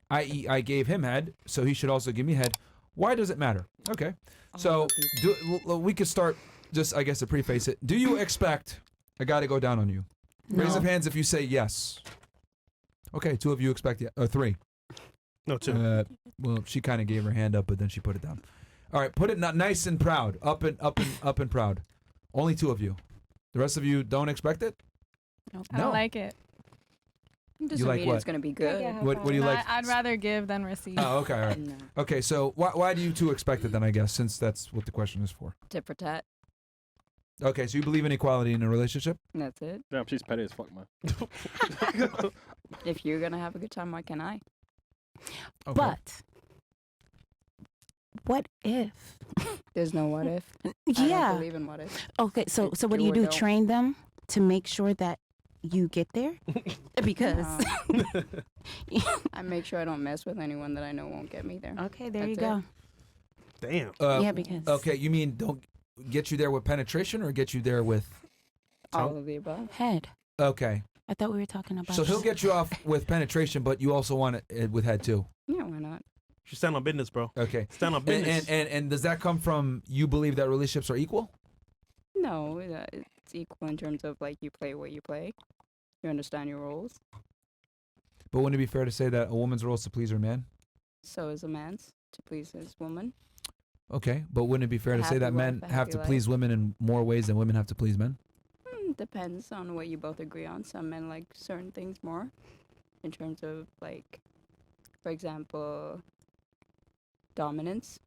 i.e., I gave him head, so he should also give me head. Why does it matter? Okay, so we could start. Just I guess to preface it. Do you expect a guy to go down on you? Raise No. of hands if you say yes. Okay, 2 of you expect it. 3. No, 2. Well, she kind of gave her hand up, but then she put it down. All right, put it nice and proud, up and proud. Only 2 of you. The rest of you don't expect it. I No. like it. Doesn't You like mean what? it's gonna be good. What do you like? I'd rather give than receive. Oh, okay, all right. No. Okay, so why do you 2 expect it then? I guess since that's what the question is for. Tit for tat. Okay, so you believe in equality in a relationship? And that's it. Damn, she's petty as fuck, man. If you're gonna have a good time, why can't I? Okay. But what if? There's no what if. I don't Yeah. believe in what if. Okay. So It's what do do you or do? don't. Train them to make sure that you get there? Because I make sure I don't mess with anyone that I know won't get me there. okay, there you That's go. Damn. Yeah, because Okay, you mean don't get you there with penetration or get you there with? All of the above. head. Okay, I thought we were talking about. so he'll get you off with penetration, but you also want it with head too. Yeah, why not? She stand on business, bro. Okay, Stand on and business. and does that come from you believe that relationships are equal? No, it's equal in terms of like you play what you play. You understand your roles. But wouldn't it be fair to say that a woman's role is to please her man? So is a man's to please his woman. Okay, but wouldn't it be fair A to say happy that men wife, a have happy to life. please women in more ways than women have to please men? Depends on what you both agree on. Some men like certain things more, in terms of like, for example, dominance.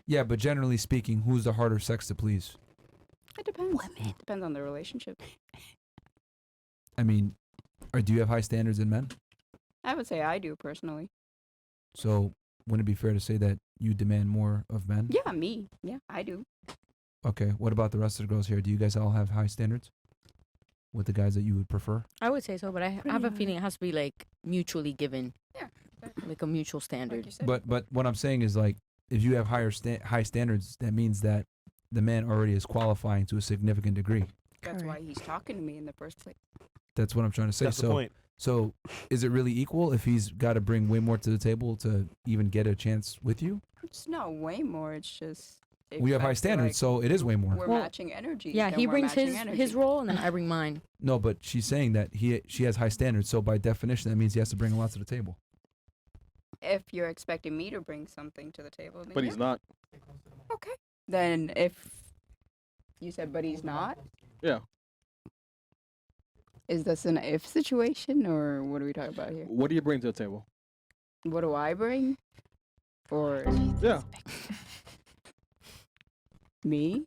Yeah, but generally speaking, who's the harder sex to please? It depends. Depends on the relationship. I mean, or do you have high standards in men? I would say I do personally. So wouldn't it be fair to say that you demand more of men? Yeah, me. Yeah, I do. Okay, what about the rest of the girls here? Do you guys all have high standards with the guys that you would prefer? I would say so, but I have a feeling it has to be like mutually given. Yeah. Like a mutual standard. Like you said. But what I'm saying is like if you have high standards, that means that the man already is qualifying to a significant degree. That's why he's talking to me in the first place. That's what I'm trying to say. That's the point. So is it really equal if he's got to bring way more to the table to even get a chance with you? It's not way more. It's just We have high expect, standards, like, so it is way more. We're Well, matching energy. Yeah, he brings his energy. role and then I bring mine. No, but she's saying that she has high standards, so by definition that means he has to bring a lot to the table. If you're expecting me to bring something to the table, then But yeah. he's not. Okay. Then if you said, but he's not, Yeah. is this an if situation or what are we talking about here? What do you bring to the table? What do I bring? Or Yeah. me?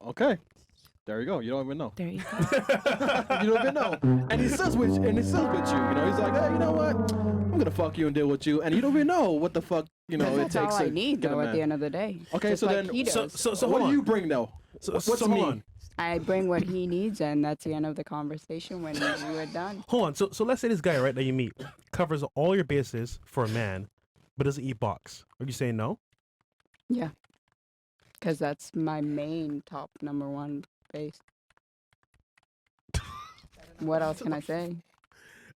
Okay. There you go. You don't even know. There you go. You don't even know. And he says with you. You know, he's like, hey, you know what? I'm gonna fuck you and deal with you. And you don't even know what the fuck, you know, That's it takes all I to need get a though at man. the end of the day. Okay, Just so like then, he So does. so what hold do you on. bring though? So What's hold me? on. I bring what he needs, and that's the end of the conversation when we're done. Hold on. So let's say this guy right that you meet covers all your bases for a man, but doesn't eat box. Are you saying no? Yeah. Because that's my main top number one base. What else can I say?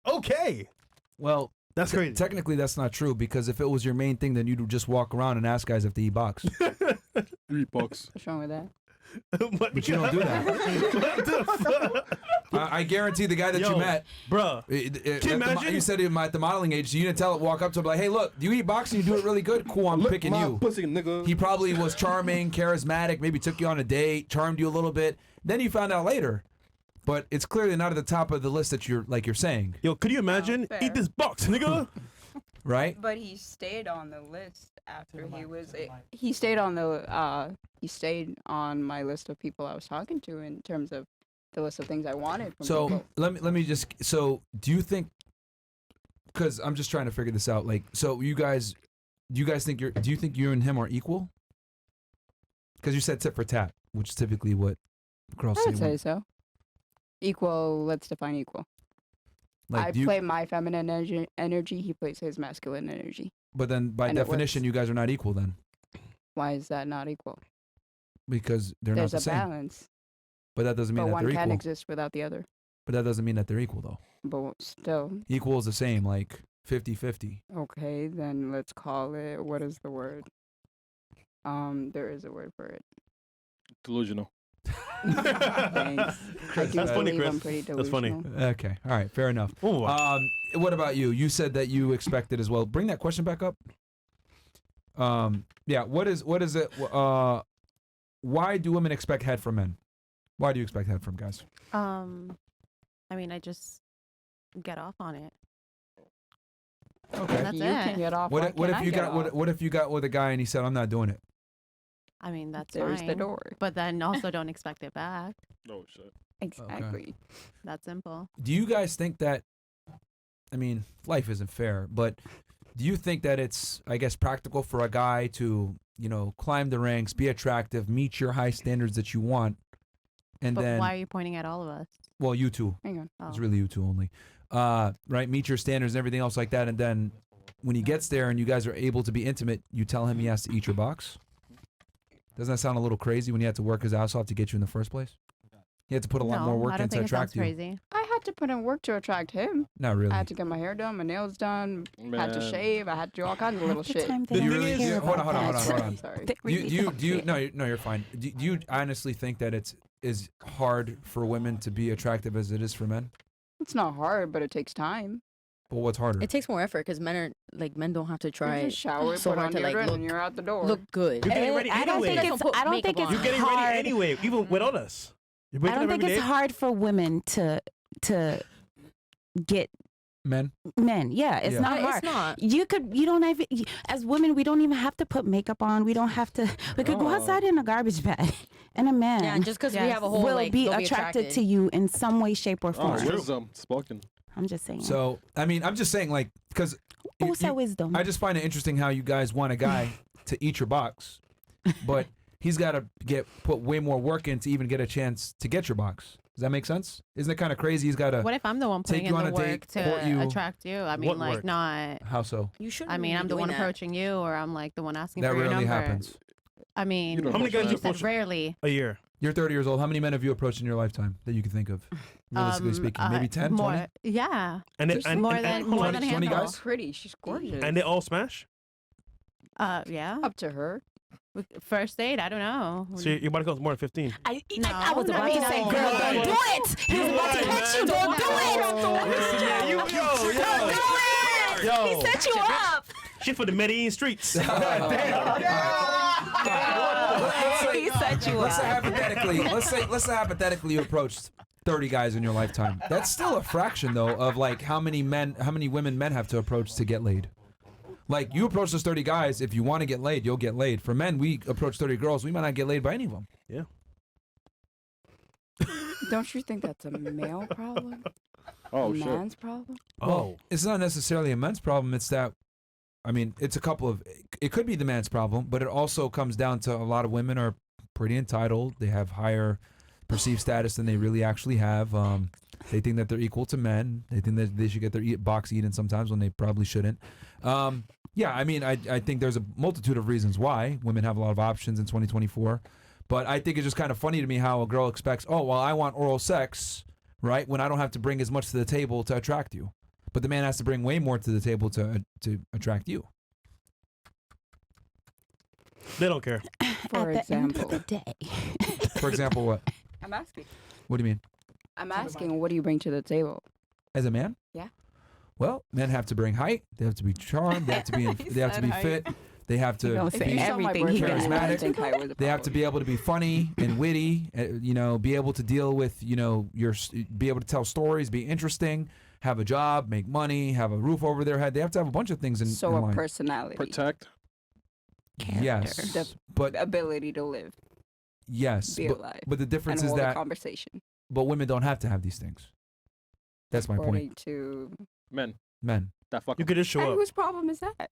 Okay. Well, That's crazy. technically that's not true because if it was your main thing, then you'd just walk around and ask guys if they eat box. $3. What's wrong with that? But you don't do that. What the fuck? I guarantee the guy that you Yo, met, Bruh. Can you imagine? you said him at the modeling agency. You didn't walk up to him like, "Hey, look, do you eat box and you do it really good? Cool, I'm Look picking my you." pussy, nigga. He probably was charming, charismatic, maybe took you on a date, charmed you a little bit. Then you found out later. But it's clearly not at the top of the list that you're saying, Yo, could you imagine? fair. Eat this box, nigga. right? But he stayed on the list after he stayed on my list of people I was talking to in terms of the list of things I wanted from So people. let me just. So do you think? Because I'm just trying to figure this out. Like, so do you guys think do you think you and him are equal? Because you said tit for tat, which is typically what girls I say. would say so. Equal, let's define equal. Like, I do you, play my feminine energy, he plays his masculine energy. but then by and it definition, works. you guys are not equal then, Why is that not equal? because they're There's not a the same. balance, But that doesn't mean but that one they're can't equal. exist without the other. But that doesn't mean that they're equal though. But still, Equal is the same. Like 50-50. Okay, then let's call it. What is the word? There is a word for it. Delusional. Thanks. I do That's funny, believe Chris. I'm pretty That's funny. delusional. Okay, all right, fair enough. We'll move on. What about you? You said that you expected as well. Bring that question back up. Yeah. What is it? Why do women expect head from men? Why do you expect head from guys? I mean, I just get off on it. Okay. That's you it. can get off. Why What can't if you I get got off? what if you got with a guy and he said, "I'm not doing it"? I mean, that's There's fine. the door. But then also don't expect it back. Oh shit. Exactly. That simple. Do you guys think that? I mean, life isn't fair, but do you think that it's, I guess, practical for a guy to, climb the ranks, be attractive, meet your high standards that you want, and But then, why are you pointing at all of us? well, you two, Hang on. Oh. it's really you two only, right? Meet your standards and everything else like that, and then when he gets there and you guys are able to be intimate, you tell him he has to eat your box. Doesn't that sound a little crazy when he had to work his ass off to get you in the first place? He had to put a lot No, more work I don't in to think it sounds attract you. crazy. I had to put in work to attract him. Not really. I had to get my hair done, my nails done, had to Man. shave. I had to do all kinds of little Half the shit. time Do they you don't really? care Hold on, about hold on, that. hold on. Sorry. They really don't care. No, you're fine. Do you honestly think that it's as hard for women to be attractive as it is for men? It's not hard, but it takes time. But what's harder? It takes more effort because men don't have to You try just shower, so put hard on to like deodorant, and you're out the door. look good. You're getting ready I don't anyway. think it's. I don't think it's You're getting hard. ready anyway, even without us. You're I waking don't up think every it's day. hard for women to get Men? men. Yeah, it's Yeah. not hard. It's not. You don't even, as women, we don't even have to put makeup on. We don't have to, we could go Oh. outside in a garbage bag. And a man Yeah, just because we Yes. have a whole will like be they'll attracted to you in some way, shape, or Oh, form. true. wisdom spoken. I'm just saying. So, I mean, I'm just saying, like, because Who said wisdom? I just find it interesting how you guys want a guy to eat your box, but he's got to put way more work in to even get a chance to get your box. Does that make sense? Isn't it kind of crazy? He's got to. What if I'm the one take putting you in on the a date, work court you. to attract you? I mean, What like work? not. How so? You shouldn't. I mean, be I'm the doing one that. approaching you, or I'm like the one asking That for your rarely number. happens. I mean, You don't How many guys you you said approach rarely. a year? You're 30 years old. How many men have you approached in your lifetime that you can think of? Realistically speaking, maybe 10, more, 20? Yeah. And There's and, more and, than- and, more hold on. than 20 handle. guys? She's pretty. She's gorgeous. And they all smash. Yeah. Up to her. First date, I don't know. So your body counts more than 15. I No, was about no, to say, no, girl, no, don't no. do it. He was about to hit you. Don't do it. Listen, man, Don't do it. Yo. He set you up. Shit for the Medellin streets. He set you Let's say up. hypothetically, let's say hypothetically you approached 30 guys in your lifetime. That's still a fraction though of like how many women men have to approach to get laid. Like you approach those 30 guys, if you want to get laid, you'll get laid. For men, we approach 30 girls, we might not get laid by any of them. Yeah. Don't you think that's a male problem? Oh a shit. man's problem? Oh. It's not necessarily a men's problem. It's that, I mean, it's a couple of, it could be the man's problem, but it also comes down to a lot of women are pretty entitled. They have higher perceived status than they really actually have. They think that they're equal to men. They think that they should get their box eaten sometimes when they probably shouldn't. Yeah, I mean, I think there's a multitude of reasons why women have a lot of options in 2024. But I think it's just kind of funny to me how a girl expects, oh, well, I want oral sex, right, when I don't have to bring as much to the table to attract you. But the man has to bring way more to the table to attract you. They don't care. For At the end example. of the day. For example, what? I'm asking. What do you mean? I'm asking, what do you bring to the table? As a man? Yeah. Well, men have to bring height. They have to be charmed. They have to be. They have to be fit. They have You to gonna say be. everything he got. I didn't think I was a They have to be able to be funny and witty. Be able to deal with be able to tell stories, be interesting, have a job, make money, have a roof over their head. They have to have a bunch of things in So a line. personality. Protect. Yes, The but ability to live, yes, be but, alive, but the and difference is hold a that, conversation. but women don't have to have these things. That's my point. According to... Men. Men. That fucking. You could just show And up. whose problem is that?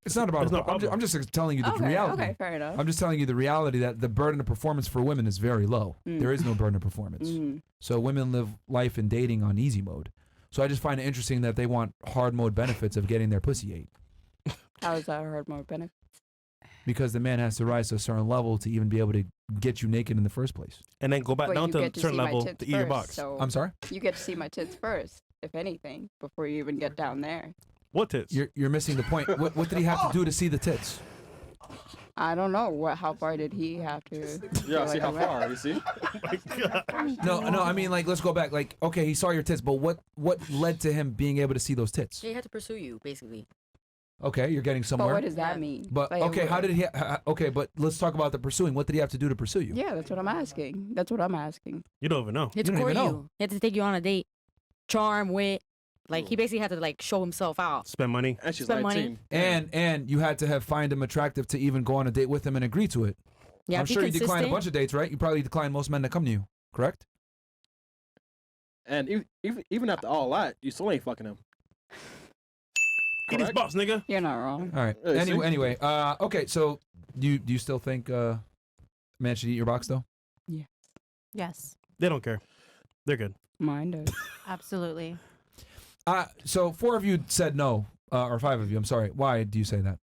It's not about. It's not a I'm problem. just telling you the Okay, reality. okay, fair enough. I'm just telling you the reality that the burden of performance for women is very low. Mm. There is no burden of performance. Mhm. So women live life in dating on easy mode. So I just find it interesting that they want hard mode benefits of getting their pussy ate. How is that hard more benefit? Because the man has to rise to a certain level to even be able to get you naked in the first place. And then go back But down you to a get to certain see my level tits to eat your first, box. So I'm sorry? you get to see my tits first, if anything, before you even get down there. What tits? You're missing the point. What did he have to do to see the tits? I don't know how far did he have to? Yeah, go see like how that? far, you see? No, I mean, like, let's go back. Like, okay, he saw your tits, but what led to him being able to see those tits? He had to pursue you, basically. Okay, you're getting But somewhere. what does that mean? But Like, okay, how what- did he? Okay, but let's talk about the pursuing. What did he have to do to pursue you? Yeah, that's what I'm asking. That's what I'm asking. You don't even know. He had to You don't court even you. know. He had to take you on a date, charm, wit. Like he basically had to like show himself out. Spend money. And she's Spend 19. money. And you had to have find him attractive to even go on a date with him and agree to it. Yeah, I'm if he sure you declined a consistent- bunch of dates, right? You probably declined most men that come to you, correct? And even after all that, you still ain't fucking him. Eat his Correct? box, nigga. You're not wrong. All right. Yeah, see? Anyway, okay. So do you still think man should eat your box though? Yes, They don't care. They're good. Mine does. absolutely. So 4 of you said no, or 5 of you. I'm sorry. Why do you say that?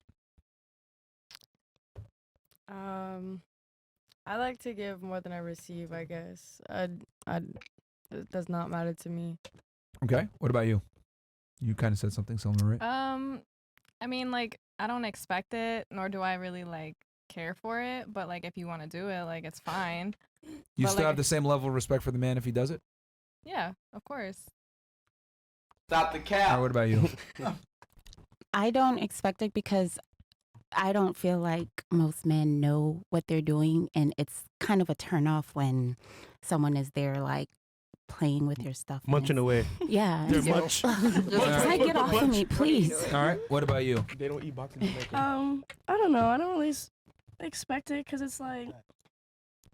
I like to give more than I receive, I guess. It does not matter to me. Okay. What about you? You kind of said something similar, right? I mean, like, I don't expect it, nor do I really, like, care for it. But, like, if you want to do it, like, it's fine. You but, still like, have the same level of respect for the man if he does it? Yeah, of course. Stop the All cap. right, what about you? I don't expect it because I don't feel like most men know what they're doing, and it's kind of a turnoff when someone is there like playing with your stuff. and Munching it's- away. Yeah. They're it's- munch. It's like, get off of me, please. All right, what about you? They don't eat boxing Jamaica. I don't know. I don't really expect it because it's like,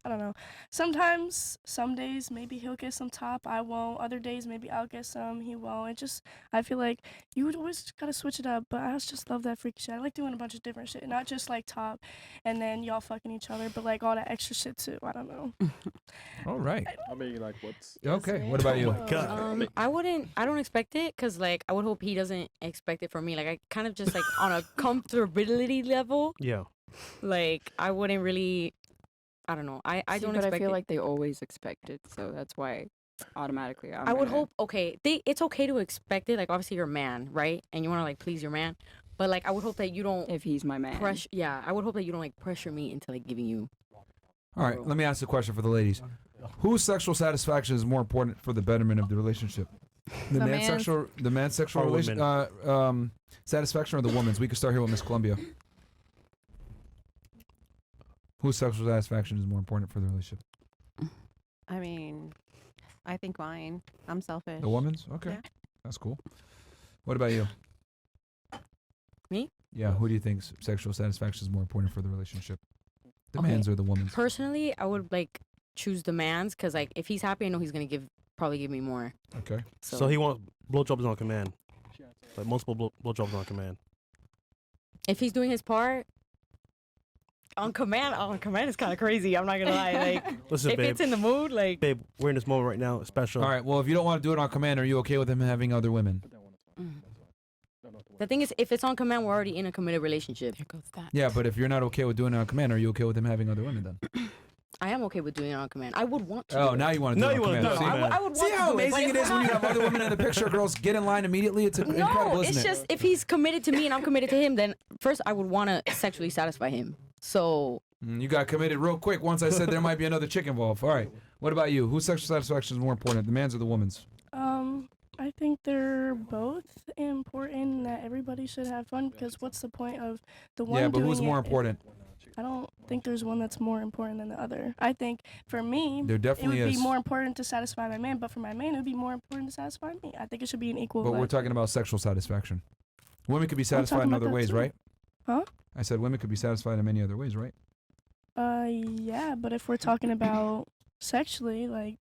I don't know. Sometimes, some days, maybe he'll get some top, I won't. Other days, maybe I'll get some, he won't. It just, I feel like you would always gotta switch it up, but I just love that freaky shit. I like doing a bunch of different shit, not just like top and then y'all fucking each other, but like all that extra shit too. I don't know. All right. I mean, like, what's... Okay, what about you? Oh my God. I don't expect it because like I would hope he doesn't expect it from me. Like I kind of just like on a comfortability level, Yeah. like I wouldn't really, I don't know. I See, don't but expect I feel it. like they always expect it, so that's why automatically I would gonna- hope, okay, it's okay to expect it. Like obviously you're a man, right? And you want to like please your man, but like I would hope that you don't if he's my man. pressure. Yeah, I would hope that you don't like pressure me into like giving you. All right, let me ask a question for the ladies. Whose sexual satisfaction is more important for the betterment of the relationship? The man's sexual Or relation, satisfaction or the woman's? We could start here with Miss Columbia. Whose sexual satisfaction is more important for the relationship? I mean, I think mine. I'm selfish. The woman's? Okay. Yeah. That's cool. What about you? Me? Yeah, who do you think sexual satisfaction is more important for the relationship? The Okay. man's or the woman's? Personally, I would like choose the man's because like if he's happy, I know he's gonna probably give me more. Okay. So he wants blowjobs on command. Like multiple blowjobs on command. If he's doing his part on command is kind of crazy. I'm not gonna lie. Like Listen, if babe. it's in the mood, like Babe, we're in this moment right now. It's special. All right, well, if you don't want to do it on command, are you okay with him having other women? the thing is, if it's on command, we're already in a committed relationship. There goes that. Yeah, but if you're not okay with doing it on command, are you okay with him having other women then? I am okay with doing it on command. I would want to. Oh, do now it. you want to do No, it you on wanna command. do it, See? man. I would want See to how do it, but amazing if it is we're when you not- have other women in the picture, girls get in line immediately. It's incredible, No, isn't it's it? just if he's committed to me and I'm committed to him, then first I would want to sexually satisfy him. So You got committed real quick once I said there might be another chick involved. All right. What about you? Whose sexual satisfaction is more important, the man's or the woman's? I think they're both important and that everybody should have fun because what's the point of the one Yeah, but doing who's more it if- important? I don't think there's one that's more important than the other. I think for me, There it definitely would is. be more important to satisfy my man, but for my man, it would be more important to satisfy me. I think it should be an equal. But we're like- talking about sexual satisfaction. Women could be satisfied talking in about other that ways, too. right? Huh? I said women could be satisfied in many other ways, right? Yeah, but if we're talking about sexually, like,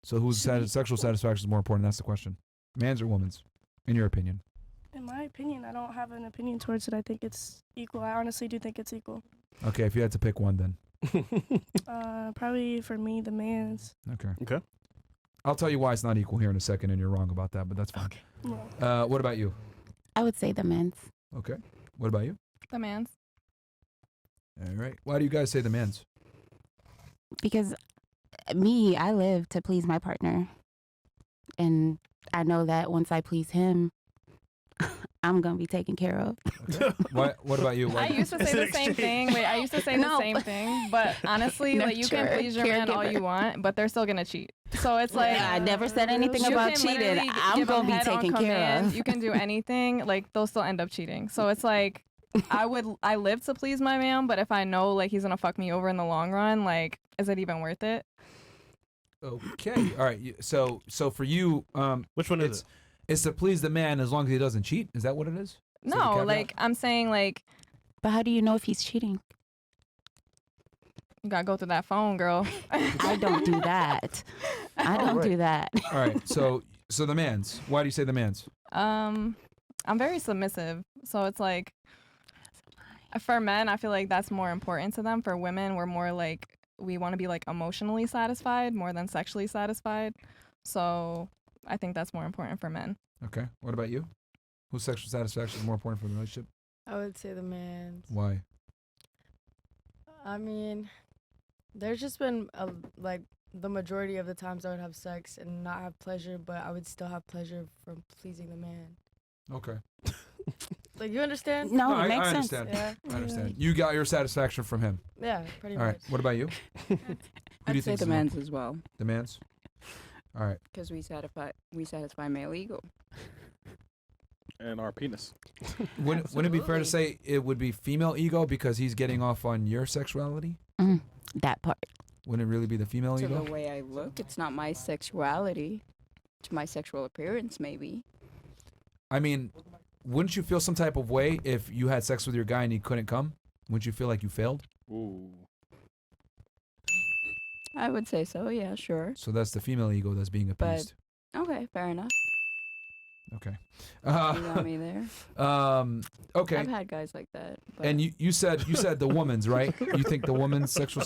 So whose sexual satisfaction is more important? That's the question. Man's or woman's, in your opinion? in my opinion, I don't have an opinion towards it. I think it's equal. I honestly do think it's equal. Okay, if you had to pick one, then. Probably for me, the man's. Okay. Okay. I'll tell you why it's not equal here in a second, and you're wrong about that, but that's fine. No. What about you? I would say the men's. Okay. What about you? The man's. All right. Why do you guys say the man's? Because me, I live to please my partner. And I know that once I please him, I'm gonna be taken care of. What about you? I Like, used to It's say an the same exchange. thing. Wait, I used to say the No. same thing, but honestly, like you can Nurture, please your man all caregiver. you want, but they're still gonna cheat. So it's like I never said anything you about can cheating. literally I'm give 'em gonna be head on taken care command. of. You can do anything, like they'll still end up cheating. So it's like I live to please my man, but if I know like he's gonna fuck me over in the long run, like is it even worth it? okay, all right. So for you, Which one is it's it? it's to please the man as long as he doesn't cheat. Is that what it is? Is that the No, caveat? like I'm saying like But how do you know if he's cheating? you gotta go through that phone, girl. I don't do that. I don't right. do that. All right. So the man's. Why do you say the man's? I'm very submissive, so it's like for men, I feel like that's more important to them. For women, we're more like we want to be like emotionally satisfied more than sexually satisfied. So I think that's more important for men. Okay. What about you? Whose sexual satisfaction is more important for the relationship? I would say the man's. Why? I mean, there's just been like the majority of the times I would have sex and not have pleasure, but I would still have pleasure from pleasing the man. Okay. Like, you understand? No, I it makes sense. understand. Yeah. I understand. You got your satisfaction from him. Yeah, pretty All right. much. What about you? Who do I'd you say think the man's as well, The man's. All right. because we satisfy male ego. And our penis. Wouldn't it be fair to say it would be female ego because he's getting off on your sexuality? That part. Wouldn't it really be the female To ego? the way I look, it's not my sexuality. To my sexual appearance, maybe. I mean, wouldn't you feel some type of way if you had sex with your guy and he couldn't come? Wouldn't you feel like you failed? Ooh. I would say so. Yeah, sure. So that's the female ego that's being But- appeased. Okay, fair enough. Okay. You got me there. Okay. I've had guys like that. But And you said the woman's, right? You think the woman's sexual